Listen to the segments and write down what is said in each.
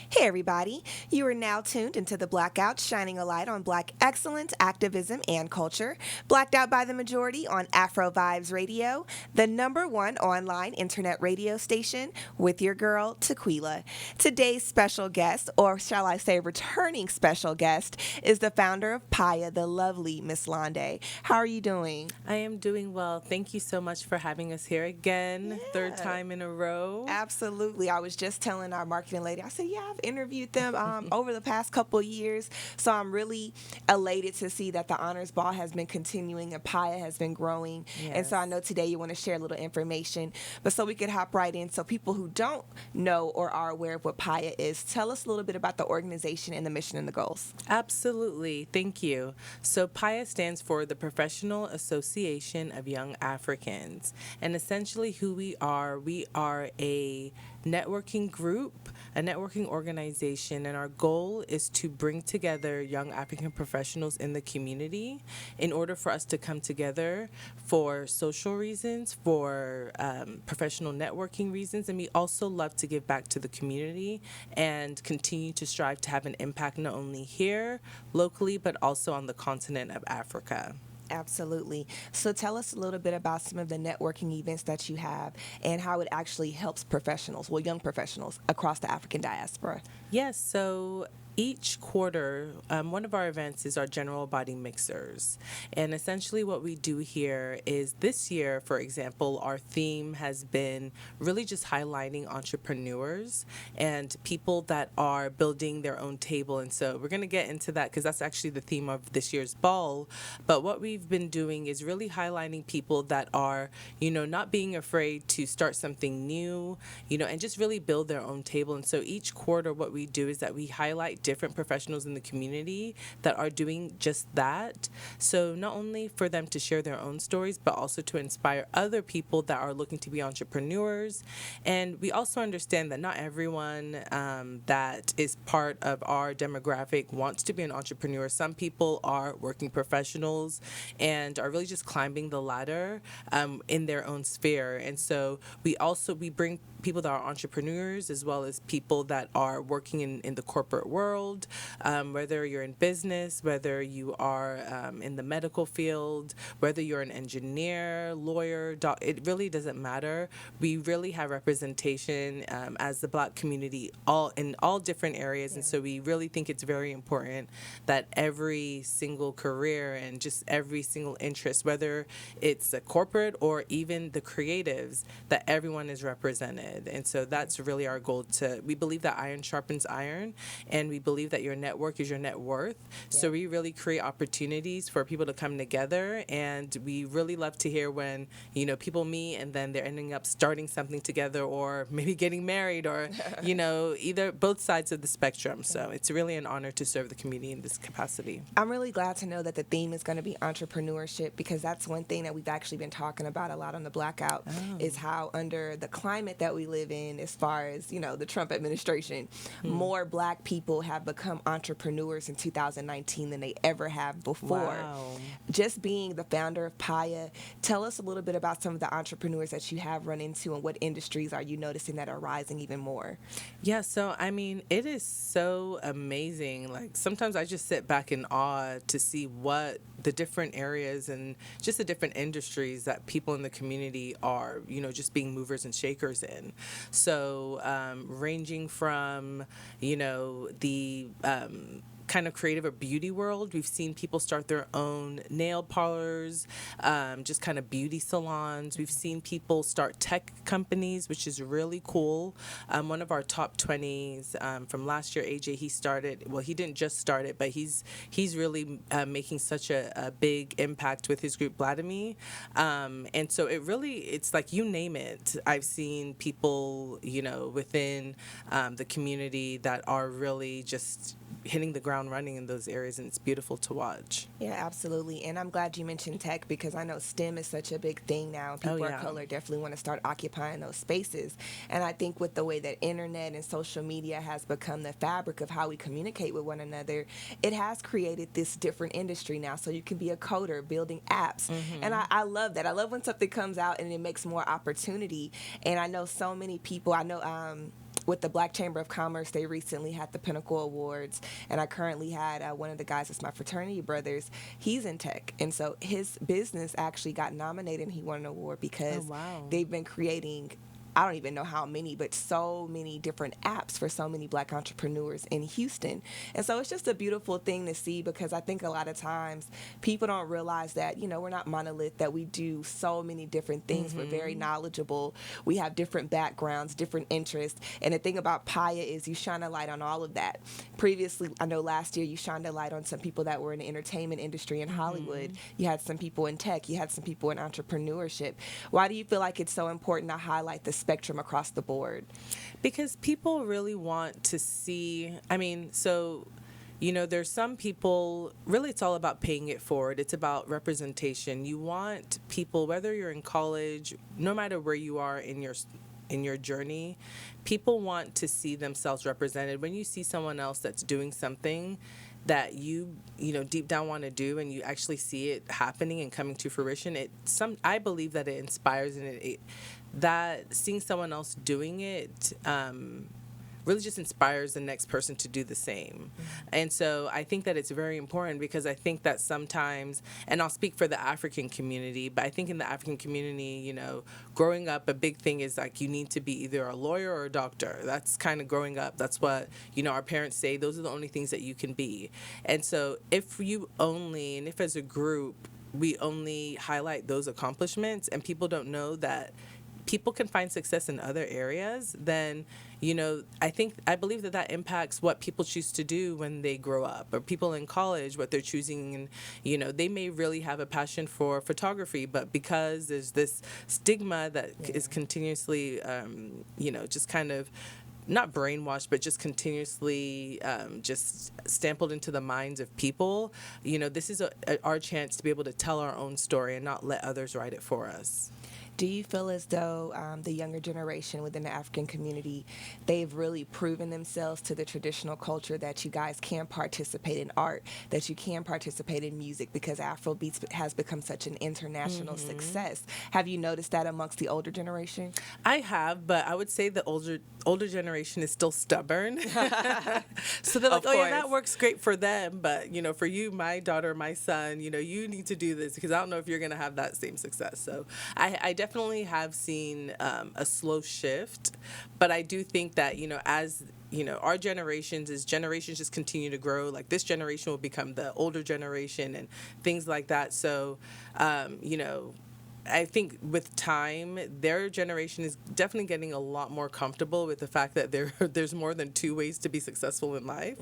Hey, everybody. You are now tuned into the Blackout, shining a light on Black excellence, activism, and culture. Blacked out by the majority on Afro Vibes Radio, the #1 online internet radio station, with your girl, Tequila. Today's special guest, or shall I say returning special guest, is the founder of PAYA, the lovely Miss Londe. How are you doing? I am doing well. Thank you so much for having us here again, third Yeah. time in a row. Absolutely. I was just telling our marketing lady, I said, yeah, I've interviewed them over the past couple years. So I'm really elated to see that the Honors Ball has been continuing and PAYA has been growing. And so I Yes. know today you want to share a little information. But so we could hop right in. So people who don't know or are aware of what PAYA is, tell us a little bit about the organization and the mission and the goals. Absolutely. Thank you. So PAYA stands for the Professional Association of Young Africans. And essentially who we are a networking group, a networking organization, and our goal is to bring together young African professionals in the community in order for us to come together for social reasons, for professional networking reasons, and we also love to give back to the community and continue to strive to have an impact not only here locally but also on the continent of Africa. Absolutely. So tell us a little bit about some of the networking events that you have and how it actually helps professionals, well, young professionals across the African diaspora. Yes, so each quarter, one of our events is our general body mixers. And essentially, what we do here is this year, for example, our theme has been really just highlighting entrepreneurs and people that are building their own table. And so we're going to get into that because that's actually the theme of this year's ball. But what we've been doing is really highlighting people that are, not being afraid to start something new, and just really build their own table. And so each quarter, what we do is that we highlight different professionals in the community that are doing just that. So not only for them to share their own stories, but also to inspire other people that are looking to be entrepreneurs. And we also understand that not everyone that is part of our demographic wants to be an entrepreneur. Some people are working professionals and are really just climbing the ladder in their own sphere. And so we bring people that are entrepreneurs as well as people that are working in the corporate world, whether you're in business, whether you are in the medical field, whether you're an engineer, lawyer, it really doesn't matter. We really have representation as the Black community in all different areas. And so we really think it's very important that every single career and just every single interest, whether it's a corporate or even the creatives, that everyone is represented. And so that's really our goal. We believe that iron sharpens iron, and we believe that your network is your net worth. Yeah. So we really create opportunities for people to come together, and we really love to hear when, people meet and then they're ending up starting something together or maybe getting married or, either both sides of the spectrum. So it's really an honor to serve the community in this capacity. I'm really glad to know that the theme is going to be entrepreneurship, because that's one thing that we've actually been talking about a lot on the Blackout is how under the climate that we live in, as far as, the Trump administration, more Black people have become entrepreneurs in 2019 than they ever have before. Wow. Just being the founder of PAYA, tell us a little bit about some of the entrepreneurs that you have run into and what industries are you noticing that are rising even more? Yeah, so it is so amazing. Like sometimes I just sit back in awe to see what the different areas and just the different industries that people in the community are, just being movers and shakers in. So ranging from, the kind of creative or beauty world. We've seen people start their own nail parlors, just kind of beauty salons. We've seen people start tech companies, which is really cool. One of our top 20s from last year, AJ, he didn't just start it, but he's really making such a big impact with his group Vladimir. And so it's like you name it. I've seen people, within the community that are really just hitting the ground running in those areas, and it's beautiful to watch. Yeah, absolutely. And I'm glad you mentioned tech, because I know STEM is such a big thing now. People of color definitely want to start occupying those spaces. And I think with the way that internet and social media has become the fabric of how we communicate with one another, it has created this different industry now. So you can be a coder building apps. Mm-hmm. And I love that. I love when something comes out and it makes more opportunity. And I know so many people, with the Black Chamber of Commerce, they recently had the Pinnacle Awards, and I currently had one of the guys that's my fraternity brothers. He's in tech, and so his business actually got nominated, and he won an award Oh, because wow. they've been creating, I don't even know how many, but so many different apps for so many Black entrepreneurs in Houston. And so it's just a beautiful thing to see, because I think a lot of times people don't realize that, we're not monolith, that we do so many different things. We're very knowledgeable. We have different backgrounds, different interests. And the thing about PAYA is you shine a light on all of that. Previously, I know last year you shined a light on some people that were in the entertainment industry in Hollywood. You had some people in tech. You had some people in entrepreneurship. Why do you feel like it's so important to highlight the spectrum across the board? Because people really want to see, there's some people, really it's all about paying it forward. It's about representation. You want people, whether you're in college, no matter where you are in your journey, people want to see themselves represented. When you see someone else that's doing something that you deep down want to do, and you actually see it happening and coming to fruition, I believe that it inspires, and that seeing someone else doing it really just inspires the next person to do the same. And so I think that it's very important, because I think that sometimes, and I'll speak for the African community, but I think in the African community, growing up, a big thing is like you need to be either a lawyer or a doctor. That's kind of growing up. That's what, our parents say. Those are the only things that you can be. And so if as a group, we only highlight those accomplishments, and people don't know that people can find success in other areas, then I believe that impacts what people choose to do when they grow up, or people in college, what they're choosing. And they may really have a passion for photography, but because there's this stigma that is continuously just kind of not brainwashed, but just continuously just stamped into the minds of people, this is our chance to be able to tell our own story and not let others write it for us. Do you feel as though the younger generation within the African community, they've really proven themselves to the traditional culture that you guys can participate in art, that you can participate in music, because Afrobeats has become such an international success? Have you noticed that amongst the older generation? I have, but I would say the older generation is still stubborn. So they're like, oh yeah, that works great for them, but for you, my daughter, my son, you need to do this, because I don't know if you're going to have that same success. So I definitely have seen a slow shift, but I do think that as our generations just continue to grow, like this generation will become the older generation and things like that. So I think with time, their generation is definitely getting a lot more comfortable with the fact that there's more than two ways to be successful in life.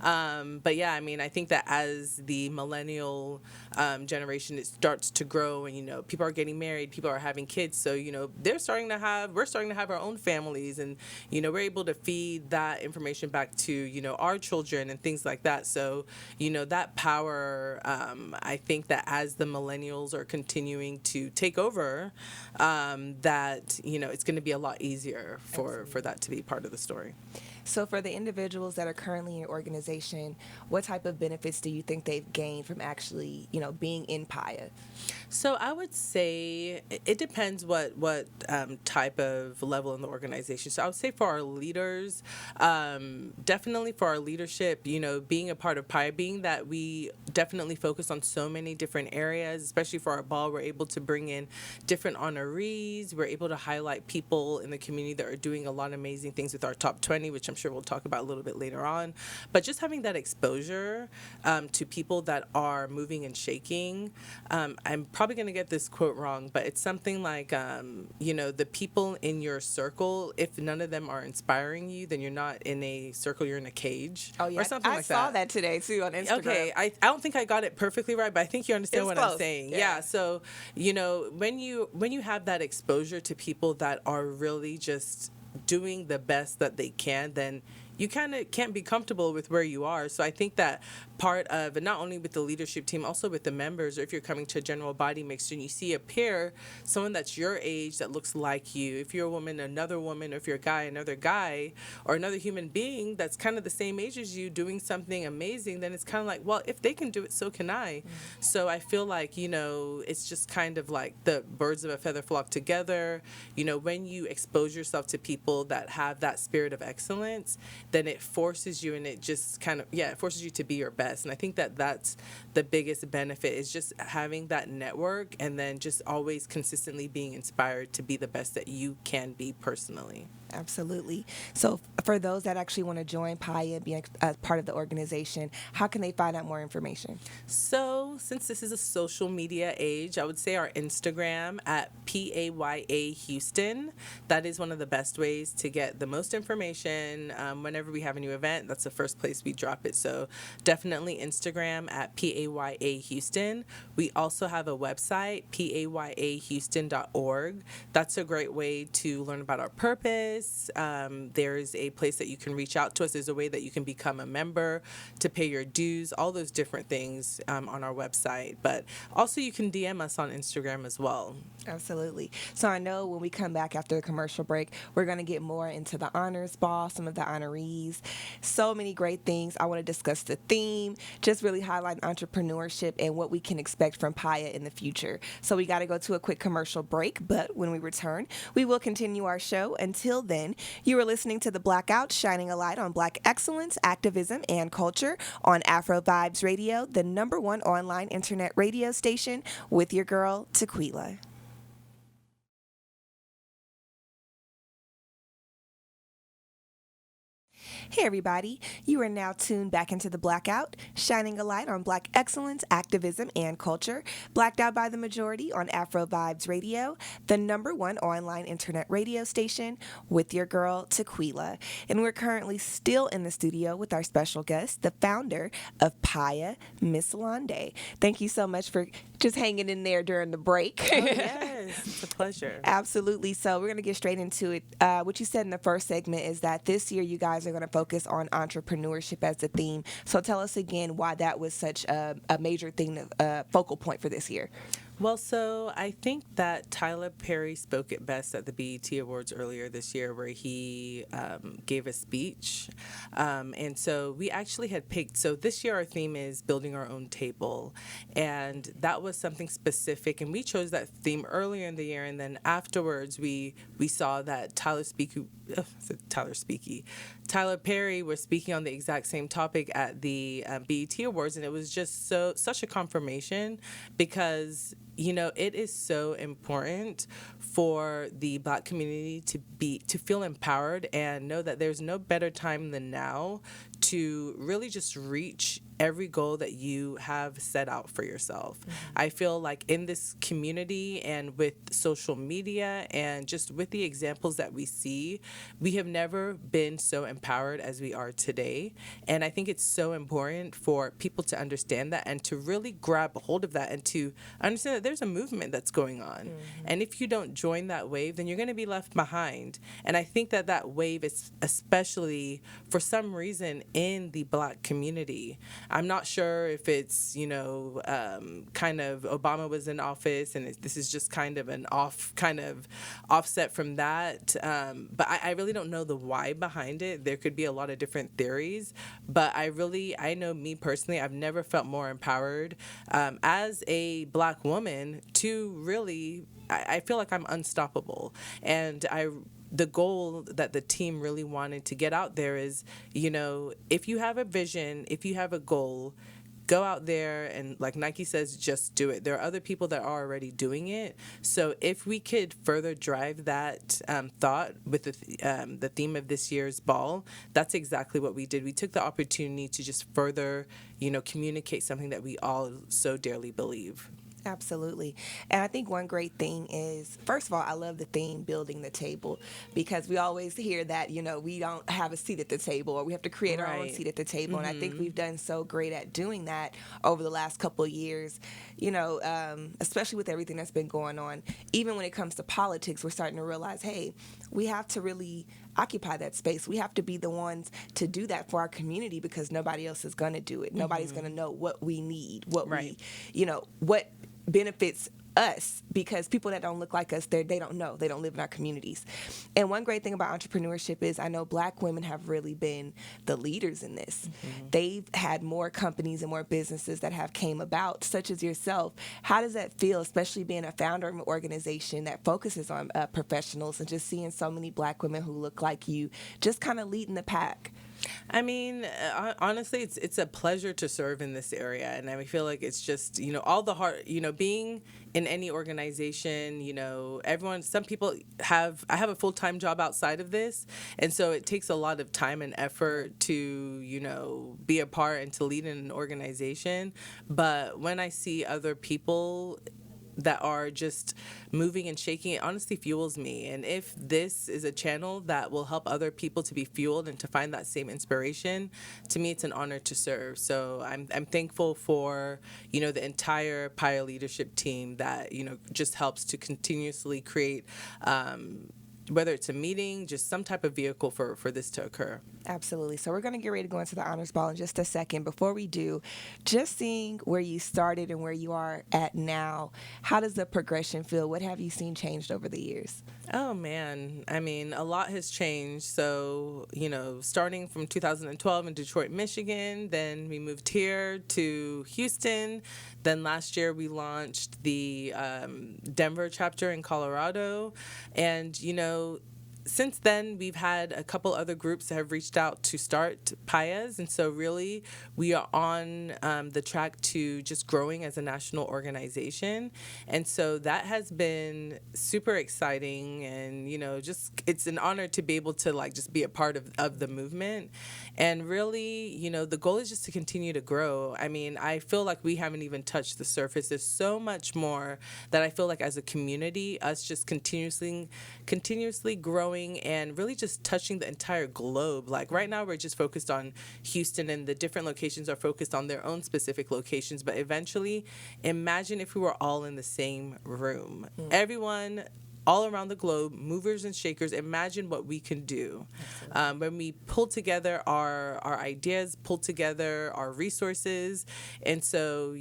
But yeah, I think that as the millennial generation, it starts to grow, and people are getting married, people are having kids, so we're starting to have our own families, and we're able to feed that information back to our children and things like that. So that power, I think that as the millennials are continuing to take over, that it's going to be a lot easier for that to be part of the story. So for the individuals that are currently in your organization, what type of benefits do you think they've gained from actually, being in PAYA? So I would say it depends what type of level in the organization. So I would say for our leaders, definitely for our leadership, being a part of PAYA, being that we definitely focus on so many different areas, especially for our ball, we're able to bring in different honorees. We're able to highlight people in the community that are doing a lot of amazing things with our top 20, which I'm sure we'll talk about a little bit later on. But just having that exposure to people that are moving and shaking. I'm probably going to get this quote wrong, but it's something like, the people in your circle, if none of them are inspiring you, then you're not in a circle, you're in a cage. Oh, yeah. Or something I like saw that today, too, on Instagram. Okay, I don't think I got it perfectly right, but I think you understand what I'm saying. Yeah. So, when you have that exposure to people that are really just doing the best that they can, then you kind of can't be comfortable with where you are. So I think that part of, and not only with the leadership team, also with the members, or if you're coming to a general body mix and you see a peer, someone that's your age that looks like you, if you're a woman, another woman, or if you're a guy, another guy, or another human being that's kind of the same age as you doing something amazing, then it's kind of like, well, if they can do it, so can I. So I feel like, it's just kind of like the birds of a feather flock together. When you expose yourself to people that have that spirit of excellence, then it forces you, and it just kind of, it forces you to be your best. And I think that that's the biggest benefit, is just having that network, and then just always consistently being inspired to be the best that you can be personally. Absolutely. So for those that actually want to join PAYA, be a part of the organization, how can they find out more information? So since this is a social media age, I would say our Instagram at PAYA Houston. That is one of the best ways to get the most information. Whenever we have a new event, that's the first place we drop it. So definitely Instagram at PAYA Houston. We also have a website, payahouston.org. That's a great way to learn about our purpose. There's a place that you can reach out to us. There's a way that you can become a member, to pay your dues, all those different things on our website. But also you can DM us on Instagram as well. Absolutely. So I know when we come back after the commercial break, we're going to get more into the honors ball, some of the honorees, so many great things. I want to discuss the theme, just really highlight entrepreneurship and what we can expect from PAYA in the future. So we got to go to a quick commercial break, but when we return, we will continue our show. Until then, you are listening to The Blackout, shining a light on Black excellence, activism, and culture on Afro Vibes Radio, the #1 online internet radio station, with your girl, Tequila. Hey everybody, you are now tuned back into The Blackout, shining a light on Black excellence, activism, and culture, blacked out by the majority on Afro Vibes Radio, the #1 online internet radio station, with your girl, Tequila. And we're currently still in the studio with our special guest, the founder of PAYA, Miss Londe. Thank you so much for just hanging in there during the break. Oh, yes, it's a pleasure. Absolutely. So we're going to get straight into it. What you said in the first segment is that this year you guys are going to focus on entrepreneurship as the theme. So tell us again why that was such a major thing, focal point for this year. Well, so I think that Tyler Perry spoke it best at the BET Awards earlier this year, where he gave a speech. And so we actually had picked, so this year our theme is building our own table. And that was something specific. And we chose that theme earlier in the year. And then afterwards, we saw that Tyler Perry was speaking on the exact same topic at the BET Awards. And it was just such a confirmation, because it is so important for the Black community to feel empowered and know that there's no better time than now to really just reach every goal that you have set out for yourself. Mm-hmm. I feel like in this community and with social media and just with the examples that we see, we have never been so empowered as we are today. And I think it's so important for people to understand that and to really grab a hold of that and to understand that there's a movement that's going on. Mm-hmm. And if you don't join that wave, then you're going to be left behind. And I think that wave is especially, for some reason, in the Black community. I'm not sure if it's, kind of Obama was in office and this is just kind of an offset from that. But I really don't know the why behind it. There could be a lot of different theories. But I know me personally, I've never felt more empowered as a Black woman to really, I feel like I'm unstoppable. And the goal that the team really wanted to get out there is, if you have a vision, if you have a goal, go out there and, like Nike says, just do it. There are other people that are already doing it. So if we could further drive that thought with the theme of this year's ball, that's exactly what we did. We took the opportunity to just further, communicate something that we all so dearly believe. Absolutely. And I think one great thing is, first of all, I love the theme, building the table, because we always hear that, we don't have a seat at the table, or we have to create our own seat at the table. Mm-hmm. And I think we've done so great at doing that over the last couple of years, especially with everything that's been going on. Even when it comes to politics, we're starting to realize, hey, we have to really occupy that space. We have to be the ones to do that for our community because nobody else is going to do it. Nobody's going to know what we need, what Right. what benefits us, because people that don't look like us, they don't know. They don't live in our communities. And one great thing about entrepreneurship is I know Black women have really been the leaders in this. They've had more companies and more businesses that have came about, such as yourself. How does that feel, especially being a founder of an organization that focuses on professionals, and just seeing so many Black women who look like you just kind of leading the pack? I mean, honestly, it's a pleasure to serve in this area, and I feel like it's just all the hard being in any organization. Everyone. Some people have. I have a full-time job outside of this, and so it takes a lot of time and effort to be a part and to lead in an organization. But when I see other people that are just moving and shaking, it honestly fuels me. And if this is a channel that will help other people to be fueled and to find that same inspiration, to me, it's an honor to serve. So I'm thankful for, the entire PAYA leadership team that, just helps to continuously create, whether it's a meeting, just some type of vehicle for this to occur. Absolutely. So we're going to get ready to go into the Honors Ball in just a second. Before we do, just seeing where you started and where you are at now, how does the progression feel? What have you seen changed over the years? Oh, man. I mean, a lot has changed. So, starting from 2012 in Detroit, Michigan, then we moved here to Houston. Then last year we launched the Denver chapter in Colorado. And, since then, we've had a couple other groups that have reached out to start PAYAs, and so really we are on the track to just growing as a national organization, and so that has been super exciting, and just it's an honor to be able to just be a part of the movement, and really the goal is just to continue to grow. I mean, I feel like we haven't even touched the surface. There's so much more that I feel like as a community, us just continuously growing and really just touching the entire globe. Like right now we're just focused on Houston, and the different locations are focused on their own specific locations, but eventually imagine if we were all in the same room. Everyone all around the globe, movers and shakers, imagine what we can do when we pull together our ideas, pull together our resources. And so,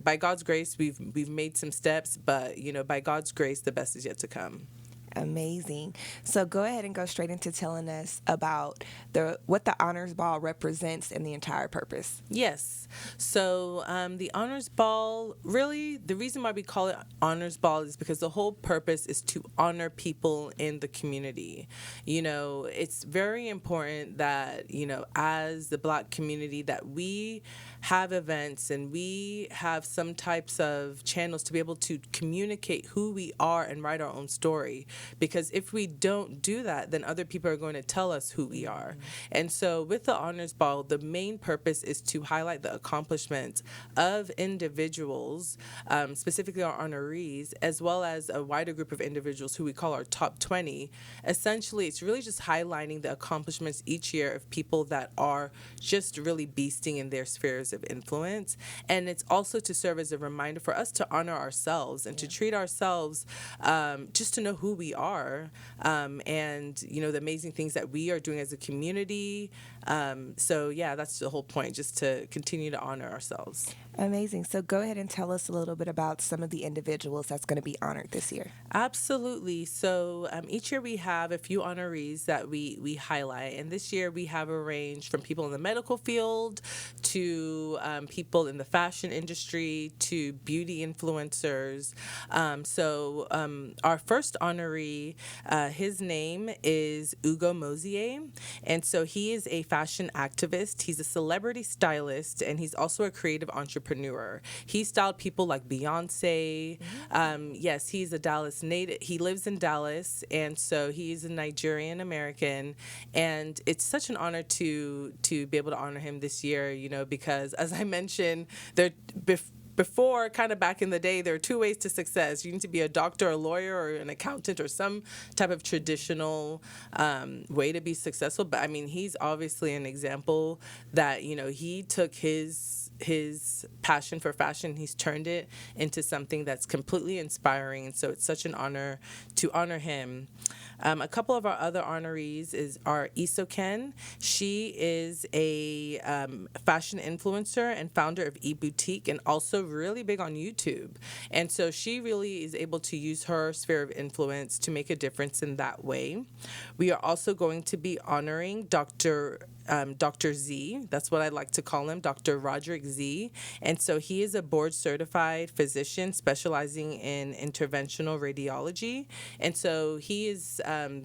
by God's grace, we've made some steps, but, by God's grace, the best is yet to come. Amazing. So go ahead and go straight into telling us about what the Honors Ball represents and the entire purpose. Yes. So the Honors Ball, really, the reason why we call it Honors Ball is because the whole purpose is to honor people in the community. It's very important that, as the Black community, that we have events and we have some types of channels to be able to communicate who we are and write our own story. Because if we don't do that, then other people are going to tell us who we are. And so with the Honors Ball, the main purpose is to highlight the accomplishments of individuals, specifically our honorees, as well as a wider group of individuals who we call our top 20. Essentially, it's really just highlighting the accomplishments each year of people that are just really beasting in their spheres of influence. And it's also to serve as a reminder for us to honor ourselves and to treat ourselves just to know who we are, and the amazing things that we are doing as a community. So that's the whole point, just to continue to honor ourselves. Amazing. So go ahead and tell us a little bit about some of the individuals that's going to be honored this year. Absolutely. So each year we have a few honorees that we highlight, and this year we have a range from people in the medical field to people in the fashion industry to beauty influencers. So our first honoree, his name is Ugo Mosier, and so he is a fashion activist. He's a celebrity stylist, and he's also a creative entrepreneur. He styled people like Beyonce. Yes, he's a Dallas native. He lives in Dallas, and so he's a Nigerian American. And it's such an honor to be able to honor him this year, because as I mentioned, before, kind of back in the day, there are two ways to success. You need to be a doctor, a lawyer, or an accountant, or some type of traditional way to be successful. But I mean, he's obviously an example that, he took his his passion for fashion. He's turned it into something that's completely inspiring, and so it's such an honor to honor him. A couple of our other honorees is our Isoken. She is a fashion influencer and founder of eBoutique, and also really big on YouTube. And so she really is able to use her sphere of influence to make a difference in that way. We are also going to be honoring Dr. Z. That's what I like to call him, Dr. Roderick Z. And so he is a board certified physician specializing in interventional radiology. And so he is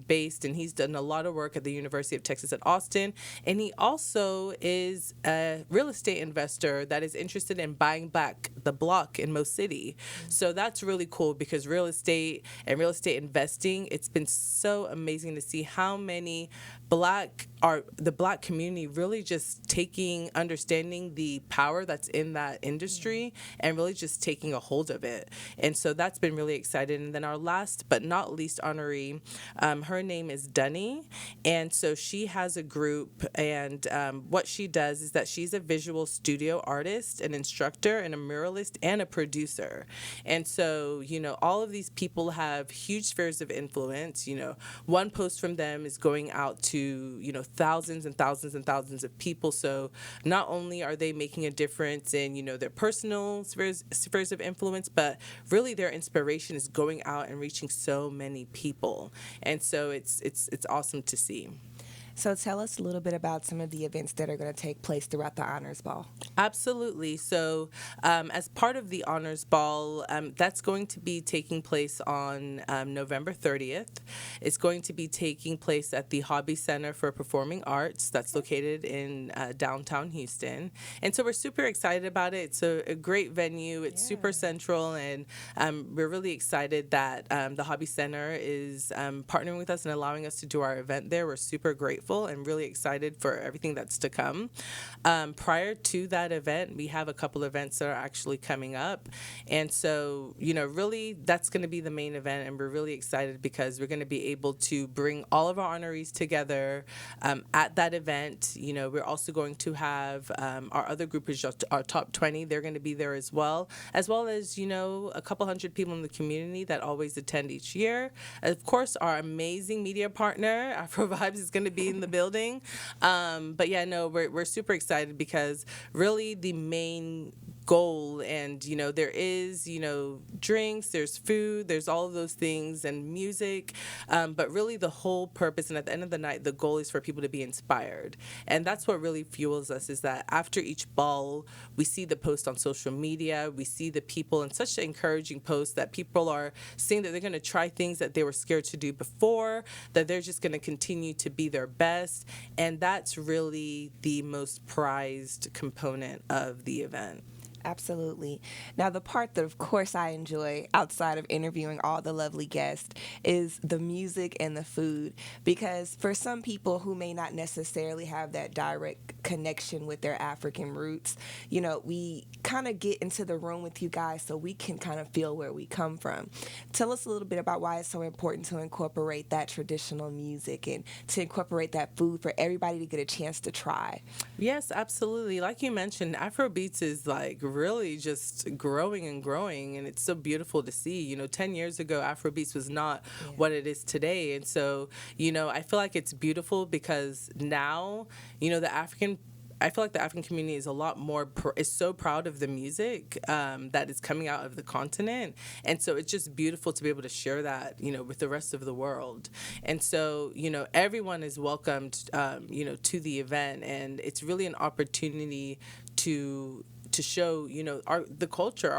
based, and he's done a lot of work at the University of Texas at Austin. And he also is a real estate investor that is interested in buying back the block in Mo City. So that's really cool, because real estate and real estate investing, it's been so amazing to see how many the black community really just understanding the power that's in that industry and really just taking a hold of it. And so that's been really exciting. And then our last but not least honoree, her name is Dunny. And so she has a group, and what she does is that she's a visual studio artist, an instructor, and a muralist, and a producer. And so, all of these people have huge spheres of influence. One post from them is going out to thousands and thousands and thousands of people. So not only are they making a difference in their personal spheres of influence, but really their inspiration is going out and reaching so many people. And so it's awesome to see. So tell us a little bit about some of the events that are going to take place throughout the Honors Ball. Absolutely. So as part of the Honors Ball, that's going to be taking place on November 30th. It's going to be taking place at the Hobby Center for Performing Arts that's located in downtown Houston. And so we're super excited about it. It's a great venue. It's super central, and we're really excited that the Hobby Center is partnering with us and allowing us to do our event there. We're super grateful and really excited for everything that's to come. Prior to that event, we have a couple events that are actually coming up. And so, really that's going to be the main event, and we're really excited because we're going to be able to bring all of our honorees together at that event. We're also going to have our other group is just our top 20. They're going to be there as well as, a couple hundred people in the community that always attend each year. Of course, our amazing media partner, Afro Vibes, is going to be in the building. We're super excited because really the main goal, and there is drinks, there's food, there's all of those things, and music, but really the whole purpose, and at the end of the night, the goal is for people to be inspired. And that's what really fuels us, is that after each ball we see the post on social media, we see the people, and such encouraging posts that people are saying that they're going to try things that they were scared to do before, that they're just going to continue to be their best. And that's really the most prized component of the event. Absolutely. Now, the part that, of course, I enjoy outside of interviewing all the lovely guests is the music and the food, because for some people who may not necessarily have that direct connection with their African roots, we kind of get into the room with you guys so we can kind of feel where we come from. Tell us a little bit about why it's so important to incorporate that traditional music and to incorporate that food for everybody to get a chance to try. Yes, absolutely. Like you mentioned, Afrobeats is really just growing and growing, and it's so beautiful to see. 10 years ago, Afrobeats was not what it is today. And so, I feel like it's beautiful because now, I feel like the African community is a lot more, is so proud of the music that is coming out of the continent. And so it's just beautiful to be able to share that, with the rest of the world. And so, everyone is welcomed, to the event. And it's really an opportunity to show, our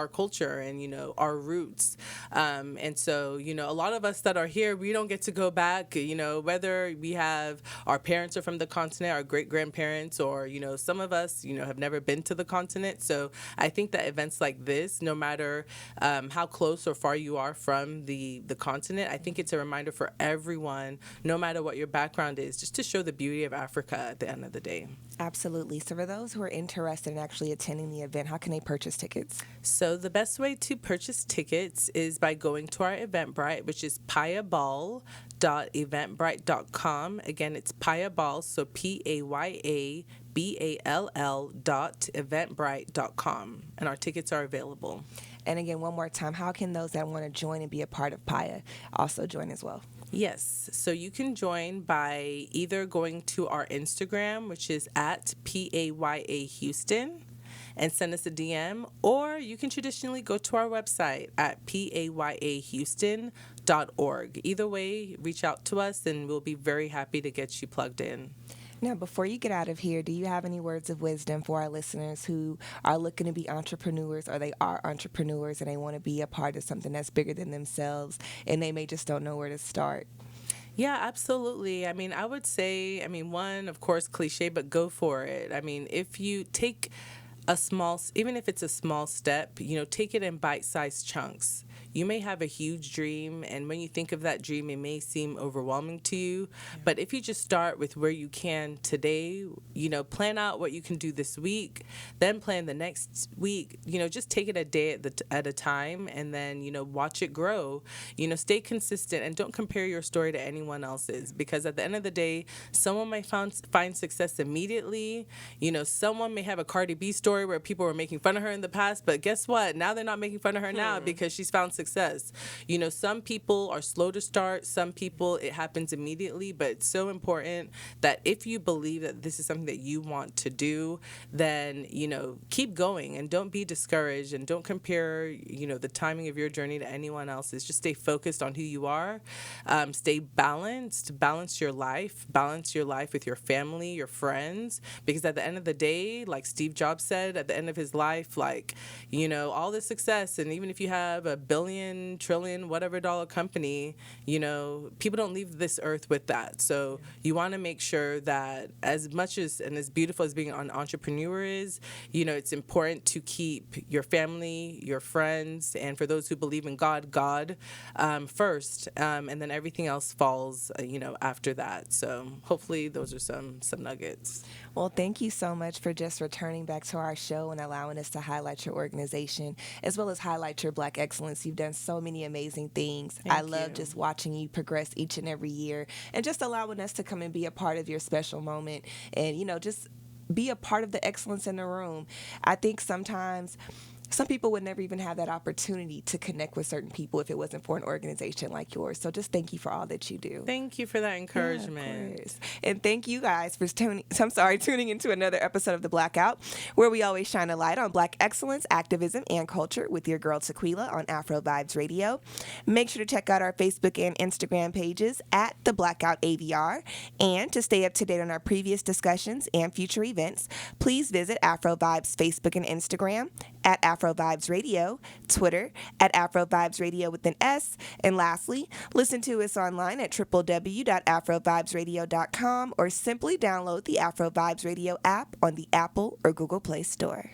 culture and, our roots. And so, a lot of us that are here, we don't get to go back, whether we have our parents are from the continent, our great-grandparents, or, some of us, have never been to the continent. So I think that events like this, no matter how close or far you are from the continent, I think it's a reminder for everyone, no matter what your background is, just to show the beauty of Africa at the end of the day. Absolutely. So for those who are interested in actually attending the event, how can they purchase tickets? So the best way to purchase tickets is by going to our Eventbrite, which is payaball.eventbrite.com. Again, it's Paya Ball, so PAYA ball.eventbrite.com, and our tickets are available. And again, one more time, how can those that want to join and be a part of PAYA also join as well? Yes, so you can join by either going to our Instagram, which is at PAYA Houston, and send us a DM, or you can traditionally go to our website at payahouston.org. Either way, reach out to us and we'll be very happy to get you plugged in. Now, before you get out of here, do you have any words of wisdom for our listeners who are looking to be entrepreneurs, or they are entrepreneurs and they want to be a part of something that's bigger than themselves and they may just don't know where to start? Yeah, absolutely. I mean, I would say, one, of course, cliche, but go for it. If you take even if it's a small step, take it in bite-sized chunks. You may have a huge dream, and when you think of that dream, it may seem overwhelming to you. Yeah. But if you just start with where you can today, plan out what you can do this week, then plan the next week, just take it a day at a time, and then, watch it grow. Stay consistent and don't compare your story to anyone else's, because at the end of the day, someone might find success immediately. Someone may have a Cardi B story where people were making fun of her in the past, but guess what? Now they're not making fun of her now because she's found success. Some people are slow to start. Some people, it happens immediately. But it's so important that if you believe that this is something that you want to do, then, keep going and don't be discouraged and don't compare, the timing of your journey to anyone else's. Just stay focused on who you are. Stay balanced. Balance your life with your family, your friends, because at the end of the day, like Steve Jobs said, at the end of his life, all this success, and even if you have a billion, trillion, whatever dollar company, people don't leave this earth with that. So you want to make sure that as much as and as beautiful as being an entrepreneur is, it's important to keep your family, your friends, and for those who believe in God first, and then everything else falls, after that. So hopefully those are some nuggets. Well, thank you so much for just returning back to our show and allowing us to highlight your organization as well as highlight your Black excellence. You've done so many amazing things. I love just watching you progress each and every year and just allowing us to come and be a part of your special moment and, just be a part of the excellence in the room. I think sometimes some people would never even have that opportunity to connect with certain people if it wasn't for an organization like yours. So just thank you for all that you do. Thank you for that encouragement. Yeah, of course. And thank you guys for tuning into another episode of The Blackout, where we always shine a light on Black excellence, activism, and culture with your girl Tequila on Afro Vibes Radio. Make sure to check out our Facebook and Instagram pages at The Blackout AVR. And to stay up to date on our previous discussions and future events, please visit Afro Vibes Facebook and Instagram at Afro Vibes Radio, Twitter at Afro Vibes Radio with an S, and lastly, listen to us online at www.afrovibesradio.com or simply download the Afro Vibes Radio app on the Apple or Google Play Store.